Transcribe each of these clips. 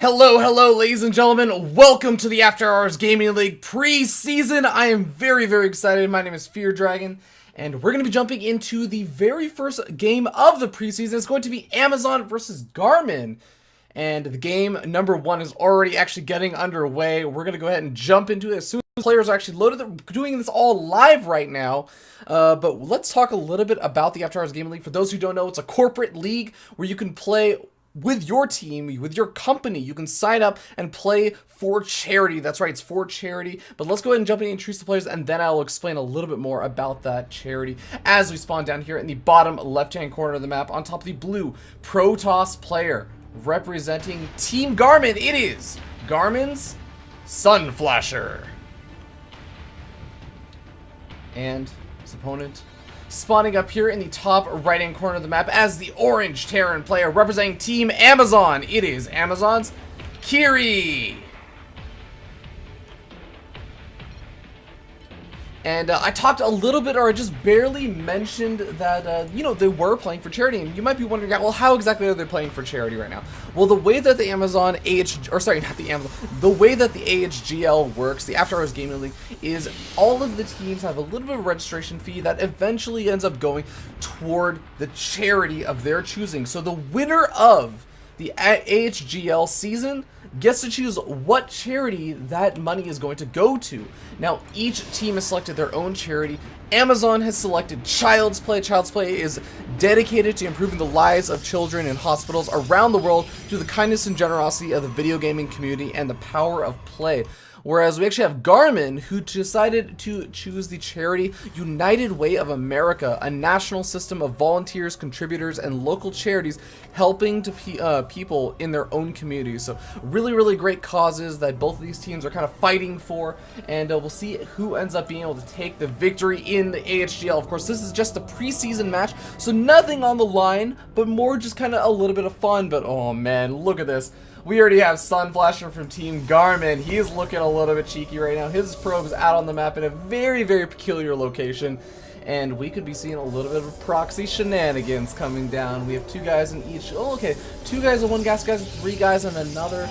Hello, ladies and gentlemen. Welcome to the After Hours Gaming League preseason. I am very excited. My name is Fear Dragon, and we're going to be jumping into the very first game of the preseason. It's going to be Amazon versus Garmin, and the game number one is already actually getting underway. We're going to go ahead and jump into it as soon as players are actually loaded. They're doing this all live right now. But let's talk a little bit about the After Hours Gaming League. For those who don't know, it's a corporate league where you can play with your team, with your company. You can sign up and play for charity. That's right, it's for charity. But let's go ahead and jump in and introduce the players, and then I'll explain a little bit more about that charity as we spawn down here in the bottom left-hand corner of the map on top of the blue Protoss player representing Team Garmin. It is Garmin's Sunflasher. And his opponent spawning up here in the top right-hand corner of the map as the orange Terran player representing Team Amazon. It is Amazon's Kiri. And I talked a little bit, or I just barely mentioned that, they were playing for charity. And you might be wondering, well, how exactly are they playing for charity right now? Well, the way that the the way that the AHGL works, the After Hours Gaming League, is all of the teams have a little bit of a registration fee that eventually ends up going toward the charity of their choosing. So the winner of the AHGL season gets to choose what charity that money is going to go to. Now, each team has selected their own charity. Amazon has selected Child's Play. Child's Play is dedicated to improving the lives of children in hospitals around the world through the kindness and generosity of the video gaming community and the power of play. Whereas we actually have Garmin, who decided to choose the charity United Way of America, a national system of volunteers, contributors, and local charities helping to people in their own communities. So really great causes that both of these teams are kind of fighting for, and we'll see who ends up being able to take the victory in the AHGL. Of course, this is just a preseason match, so nothing on the line, but more just kind of a little bit of fun. But oh man, look at this. We already have Sunflasher from Team Garmin. He's looking a little bit cheeky right now. His probe is out on the map in a very peculiar location. And we could be seeing a little bit of proxy shenanigans coming down. We have two guys in each. Oh, okay. Two guys and one gas guys, three guys and another.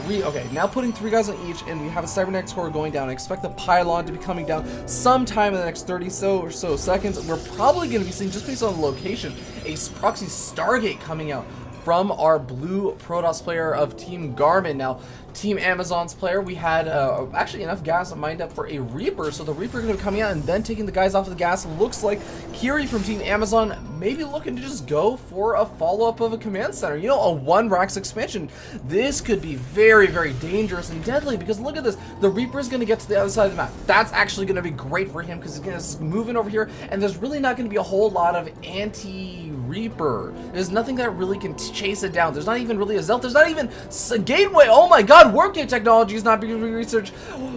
Three. Okay, now putting three guys on each, and we have a cybernetics core going down. I expect the pylon to be coming down sometime in the next 30 or so seconds. We're probably going to be seeing, just based on the location, a proxy Stargate coming out from our blue Protoss player of Team Garmin. Now, Team Amazon's player, we had actually enough gas lined up for a Reaper, so the Reaper is going to be coming out and then taking the guys off of the gas. Looks like Kiri from Team Amazon maybe looking to just go for a follow-up of a command center. You know, a 1-Rax expansion. This could be very dangerous and deadly, because look at this. The Reaper is going to get to the other side of the map. That's actually going to be great for him, because he's going to move in over here, and there's really not going to be a whole lot of anti-Reaper. There's nothing that really can chase it down. There's not even really a Zelt. There's not even a gateway. Oh my god, workgate technology is not being researched.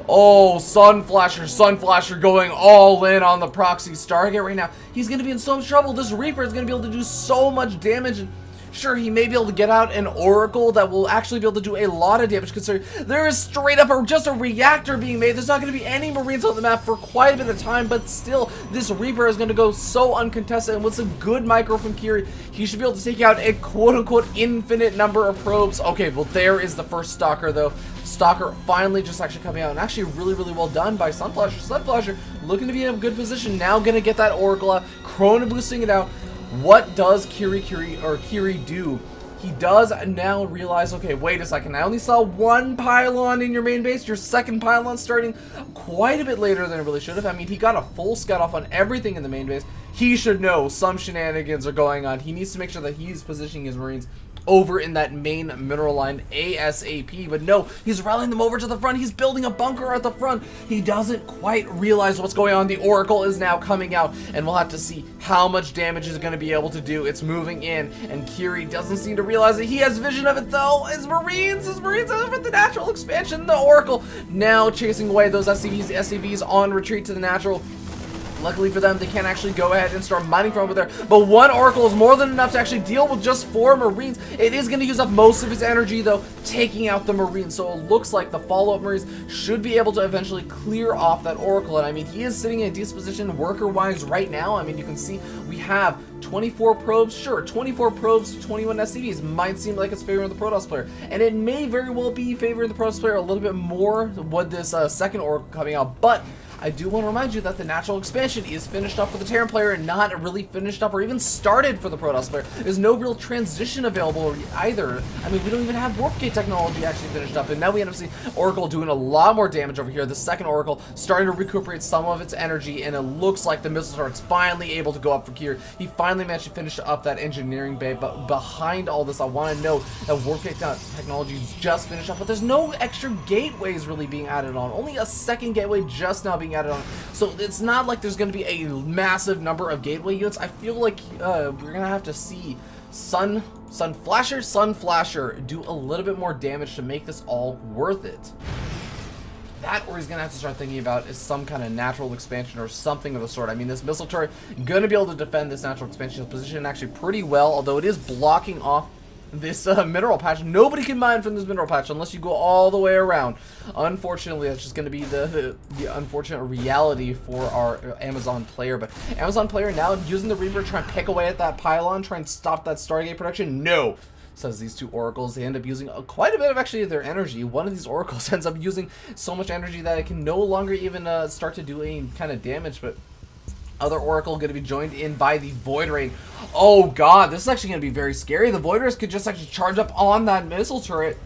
Oh, Sunflasher going all in on the proxy Stargate right now. He's going to be in so much trouble. This Reaper is going to be able to do so much damage. And sure, he may be able to get out an Oracle that will actually be able to do a lot of damage, considering there is straight up just a reactor being made. There's not going to be any Marines on the map for quite a bit of time, but still, this Reaper is going to go so uncontested, and with some good micro from Kiri, he should be able to take out a quote-unquote infinite number of probes. Okay, well, there is the first Stalker, though. Stalker finally just actually coming out, and actually really well done by Sunflasher. Sunflasher looking to be in a good position, now going to get that Oracle out, Chrono boosting it out. What does Kiri do? He does now realize, okay, wait a second, I only saw one pylon in your main base. Your second pylon starting quite a bit later than it really should have. I mean, he got a full scout off on everything in the main base. He should know some shenanigans are going on. He needs to make sure that he's positioning his Marines over in that main mineral line ASAP, but no, he's rallying them over to the front. He's building a bunker at the front. He doesn't quite realize what's going on. The Oracle is now coming out, and we'll have to see how much damage it's going to be able to do. It's moving in, and Kiri doesn't seem to realize that he has vision of it, though. His Marines over the natural expansion. The Oracle now chasing away those SCVs. The SCVs on retreat to the natural. Luckily for them, they can't actually go ahead and start mining from over there. But one Oracle is more than enough to actually deal with just 4 Marines. It is going to use up most of his energy, though, taking out the Marines. So it looks like the follow-up Marines should be able to eventually clear off that Oracle. And I mean, he is sitting in a decent position worker-wise right now. I mean, you can see we have 24 probes. Sure, 24 probes to 21 SCVs might seem like it's favoring the Protoss player. And it may very well be favoring the Protoss player a little bit more with this second Oracle coming out. But I do want to remind you that the natural expansion is finished up for the Terran player and not really finished up or even started for the Protoss player. There's no real transition available either. I mean, we don't even have Warp Gate technology actually finished up, and now we end up seeing Oracle doing a lot more damage over here. The second Oracle starting to recuperate some of its energy, and it looks like the missile turret's finally able to go up for Kier. He finally managed to finish up that engineering bay, but behind all this, I want to note that Warp Gate technology is just finished up, but there's no extra gateways really being added on. Only a second gateway just now being added on. So it's not like there's going to be a massive number of gateway units. I feel like we're going to have to see Sun Flasher do a little bit more damage to make this all worth it. That or he's going to have to start thinking about is some kind of natural expansion or something of the sort. I mean, this missile turret going to be able to defend this natural expansion position actually pretty well, although it is blocking off this mineral patch. Nobody can mine from this mineral patch unless you go all the way around. Unfortunately, that's just going to be the unfortunate reality for our Amazon player. But Amazon player now using the Reaper to try and pick away at that pylon, try and stop that Stargate production. No, says these two Oracles. They end up using quite a bit of actually their energy. One of these Oracles ends up using so much energy that it can no longer even start to do any kind of damage. But other Oracle going to be joined in by the Void Ray. Oh god, this is actually going to be very scary. The Void Rays could just actually charge up on that missile turret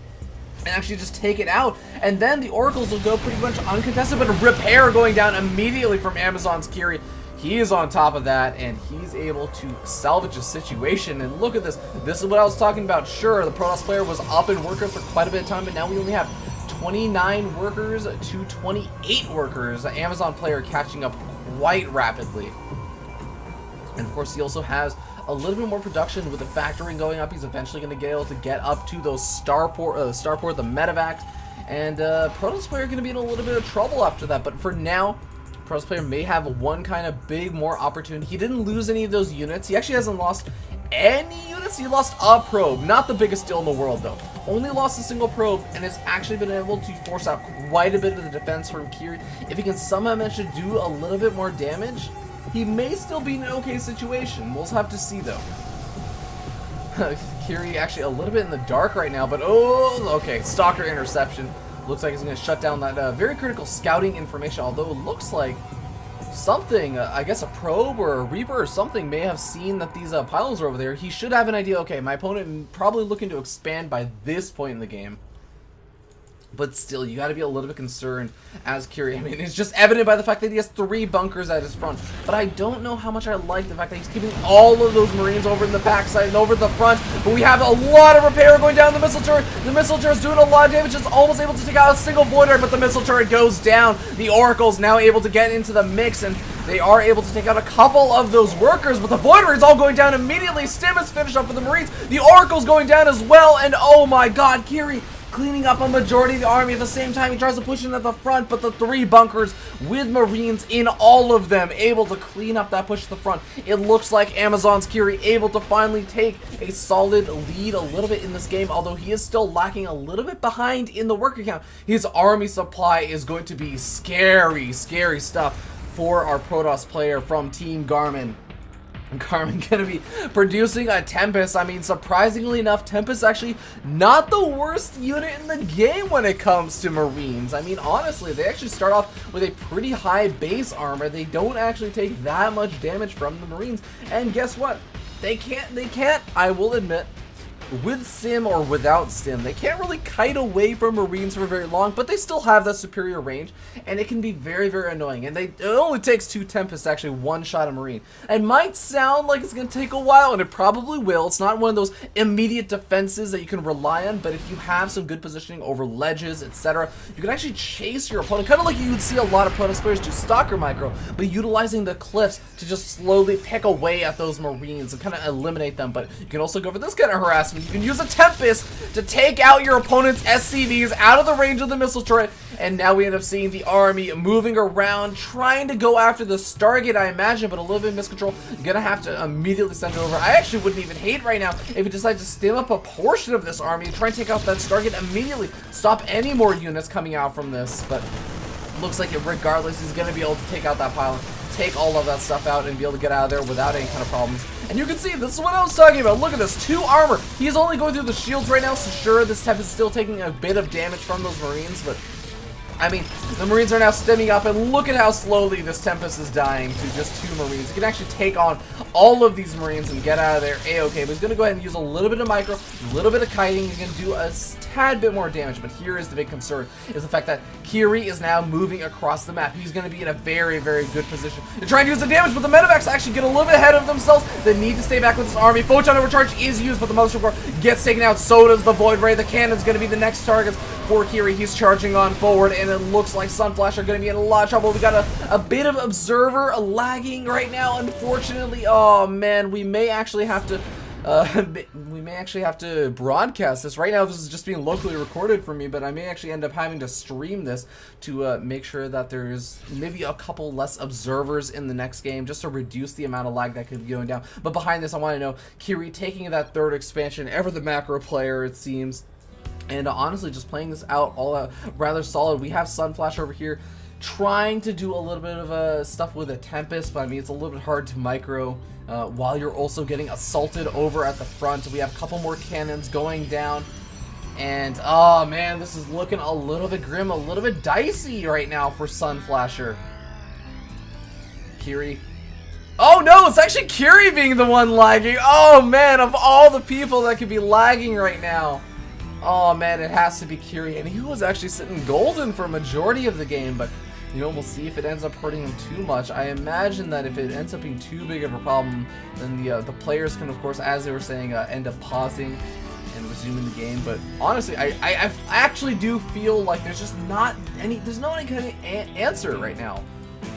and actually just take it out. And then the Oracles will go pretty much uncontested, but a repair going down immediately from Amazon's Kiri. He is on top of that, and he's able to salvage a situation. And look at this. This is what I was talking about. Sure, the Protoss player was up in workers for quite a bit of time, but now we only have 29 workers to 28 workers. The Amazon player catching up quite rapidly. And of course, he also has a little bit more production with the factoring going up. He's eventually going to get able to get up to those starport, the medevacs, and Protoss player going to be in a little bit of trouble after that. But for now, Protoss player may have one kind of big more opportunity. He didn't lose any of those units. He actually hasn't lost any units. He lost a probe, not the biggest deal in the world though. Only lost a single probe, and has actually been able to force out quite a bit of the defense from Kiri. If he can somehow manage to do a little bit more damage, he may still be in an okay situation. We'll have to see though. Kiri actually a little bit in the dark right now, but oh, okay, Stalker interception. Looks like he's going to shut down that very critical scouting information, although it looks like something, I guess a probe or a Reaper or something may have seen that these pylons are over there. He should have an idea, okay, my opponent probably looking to expand by this point in the game. But still, you got to be a little bit concerned as Kiri. I mean, it's just evident by the fact that he has 3 bunkers at his front. But I don't know how much I like the fact that he's keeping all of those Marines over in the backside and over the front. But we have a lot of repair going down the missile turret. The missile turret is doing a lot of damage. It's almost able to take out a single Void Ray, but the missile turret goes down. The Oracle's now able to get into the mix, and they are able to take out a couple of those workers. But the Void Ray is all going down immediately. Stim is finished up for the Marines. The Oracle's going down as well, and oh my god, Kiri cleaning up a majority of the army. At the same time, he tries to push in at the front, but the 3 bunkers with Marines in all of them able to clean up that push to the front. It looks like Amazon's Kiri able to finally take a solid lead a little bit in this game, although he is still lacking a little bit behind in the worker count. His army supply is going to be scary, scary stuff for our Protoss player from Team Garmin. Garmin gonna be producing a Tempest. I mean, surprisingly enough, Tempest actually not the worst unit in the game when it comes to Marines. I mean, honestly, they actually start off with a pretty high base armor. They don't actually take that much damage from the Marines. And guess what? They can't, I will admit, with Sim or without Sim, they can't really kite away from Marines for very long, but they still have that superior range, and it can be very, very annoying. And it only takes 2 Tempests to actually one-shot a Marine. It might sound like it's going to take a while, and it probably will. It's not one of those immediate defenses that you can rely on, but if you have some good positioning over ledges, etc., you can actually chase your opponent, kind of like you would see a lot of Protoss players do Stalker Micro, but utilizing the cliffs to just slowly pick away at those Marines and kind of eliminate them. But you can also go for this kind of harassment. You can use a Tempest to take out your opponent's SCVs out of the range of the missile turret. And now we end up seeing the army moving around, trying to go after the Stargate, I imagine, but a little bit miscontrol. Gonna have to immediately send it over. I actually wouldn't even hate right now if he decides to stem up a portion of this army and try and take out that Stargate immediately. Stop any more units coming out from this, but looks like regardless, he's gonna be able to take out that pylon, take all of that stuff out, and be able to get out of there without any kind of problems. And you can see, this is what I was talking about. Look at this, 2 armor. He's only going through the shields right now, so sure, this Tempest is still taking a bit of damage from those Marines, but I mean, the Marines are now stemming up, and look at how slowly this Tempest is dying to just 2 Marines. He can actually take on all of these Marines and get out of there A-okay, but he's going to go ahead and use a little bit of micro, a little bit of kiting. He's going to do a tad bit more damage, but here is the big concern, is the fact that Kiri is now moving across the map. He's going to be in a very, very good position to try and use the damage, but the medevacs actually get a little bit ahead of themselves. They need to stay back with this army. Photon Overcharge is used, but the Mothership Core gets taken out. So does the Void Ray. The cannon's going to be the next target for Kiri. He's charging on forward, and it looks like Sunflash are going to be in a lot of trouble. We got a bit of Observer lagging right now, unfortunately. Oh man, we may actually have to broadcast this. Right now this is just being locally recorded for me, but I may actually end up having to stream this to make sure that there's maybe a couple less observers in the next game, just to reduce the amount of lag that could be going down. But behind this, I want to know Kiri taking that 3rd expansion, ever the macro player it seems, and honestly just playing this out all out rather solid. We have Sunflash over here trying to do a little bit of stuff with a Tempest, but I mean it's a little bit hard to micro while you're also getting assaulted over at the front. We have a couple more cannons going down, and oh man, this is looking a little bit grim, a little bit dicey right now for Sunflasher. Kiri. Oh no, it's actually Kiri being the one lagging. Oh man, of all the people that could be lagging right now. Oh man, it has to be Kiri, and he was actually sitting golden for a majority of the game, but you know, we'll see if it ends up hurting him too much. I imagine that if it ends up being too big of a problem, then the players can, of course, as they were saying, end up pausing and resuming the game. But honestly, I actually do feel like there's just not any, there's no any kind of answer right now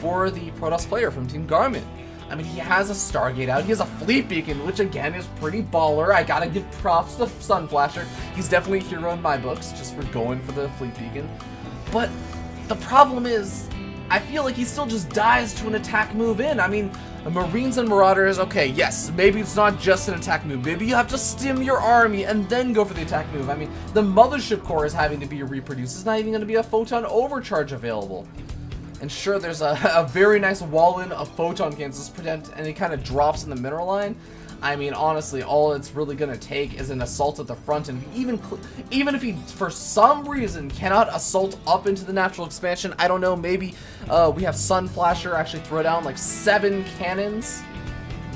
for the Protoss player from Team Garmin. I mean, he has a Stargate out, he has a Fleet Beacon, which again is pretty baller. I gotta give props to Sunflasher. He's definitely a hero in my books, just for going for the Fleet Beacon. But the problem is, I feel like he still just dies to an attack move in. I mean, Marines and Marauders, okay, yes, maybe it's not just an attack move. Maybe you have to stim your army and then go for the attack move. I mean, the Mothership Core is having to be reproduced. It's not even going to be a Photon Overcharge available. And sure, there's a very nice wall-in of Photon cannons to prevent any kind of drops in the mineral line. I mean, honestly, all it's really going to take is an assault at the front, and even if he, for some reason, cannot assault up into the natural expansion, I don't know, maybe we have Sunflasher actually throw down like 7 cannons,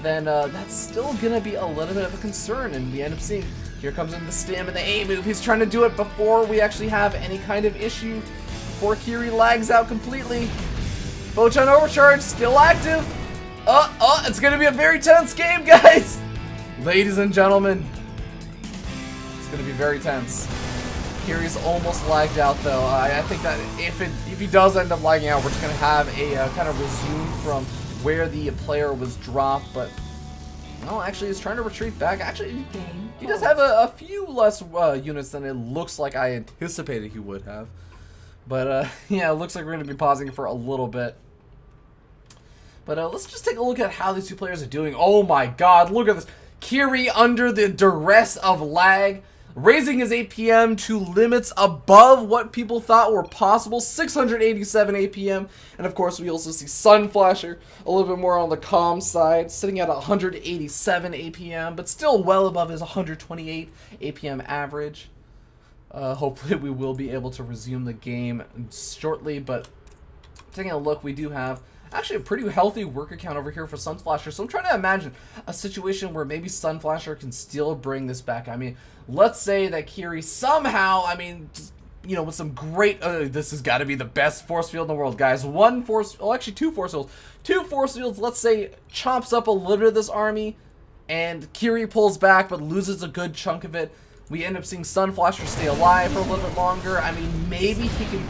then that's still going to be a little bit of a concern, and we end up seeing, here comes in the stim and the A move. He's trying to do it before we actually have any kind of issue, before Kiri lags out completely. Photon Overcharge still active. It's gonna be a very tense game, guys. Ladies and gentlemen, it's gonna be very tense. Kiri's almost lagged out though. I think that if he does end up lagging out, we're just gonna have a kind of resume from where the player was dropped. But no, actually, he's trying to retreat back. Actually, he does have a few less units than it looks like I anticipated he would have. But yeah, it looks like we're gonna be pausing for a little bit. But let's just take a look at how these two players are doing. Oh my god, look at this. Kiri under the duress of lag, raising his APM to limits above what people thought were possible. 687 APM. And of course, we also see Sunflasher a little bit more on the calm side, sitting at 187 APM, but still well above his 128 APM average. Hopefully we will be able to resume the game shortly, but taking a look, we do have actually a pretty healthy worker count over here for Sunflasher. So I'm trying to imagine a situation where maybe Sunflasher can still bring this back. I mean, let's say that Kiri somehow, I mean, you know, with some great, this has got to be the best force field in the world, guys. Two force fields. 2 force fields, let's say, chops up a little bit of this army, and Kiri pulls back but loses a good chunk of it. We end up seeing Sunflasher stay alive for a little bit longer. I mean, maybe he can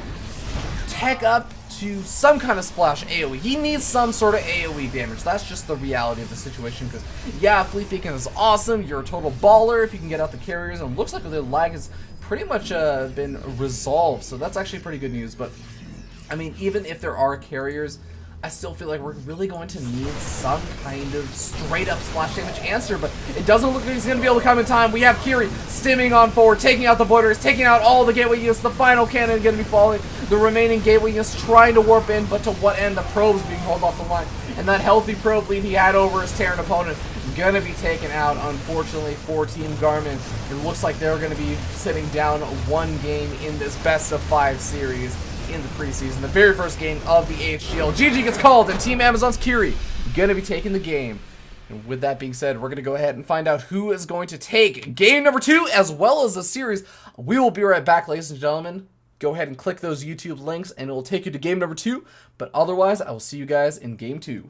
tech up into some kind of splash AoE. He needs some sort of AoE damage. That's just the reality of the situation, because, yeah, Fleet Beacon is awesome. You're a total baller if you can get out the carriers, and it looks like the lag has pretty much been resolved, so that's actually pretty good news. But, I mean, even if there are carriers, I still feel like we're really going to need some kind of straight-up splash damage answer, but it doesn't look like he's going to be able to come in time. We have Kiri stimming on forward, taking out the Voiders, taking out all the gateway units. The final cannon going to be falling. The remaining gateway units trying to warp in, but to what end? The probe's being held off the line. And that healthy probe lead he had over his Terran opponent going to be taken out, unfortunately, for Team Garmin. It looks like they're going to be sitting down one game in this best-of-5 series in the preseason, the very first game of the AHGL. GG gets called, and Team Amazon's Kiri gonna be taking the game. And with that being said, we're gonna go ahead and find out who is going to take game number 2 as well as the series. We will be right back, ladies and gentlemen. Go ahead and click those YouTube links and it will take you to game number 2. But otherwise, I will see you guys in game 2.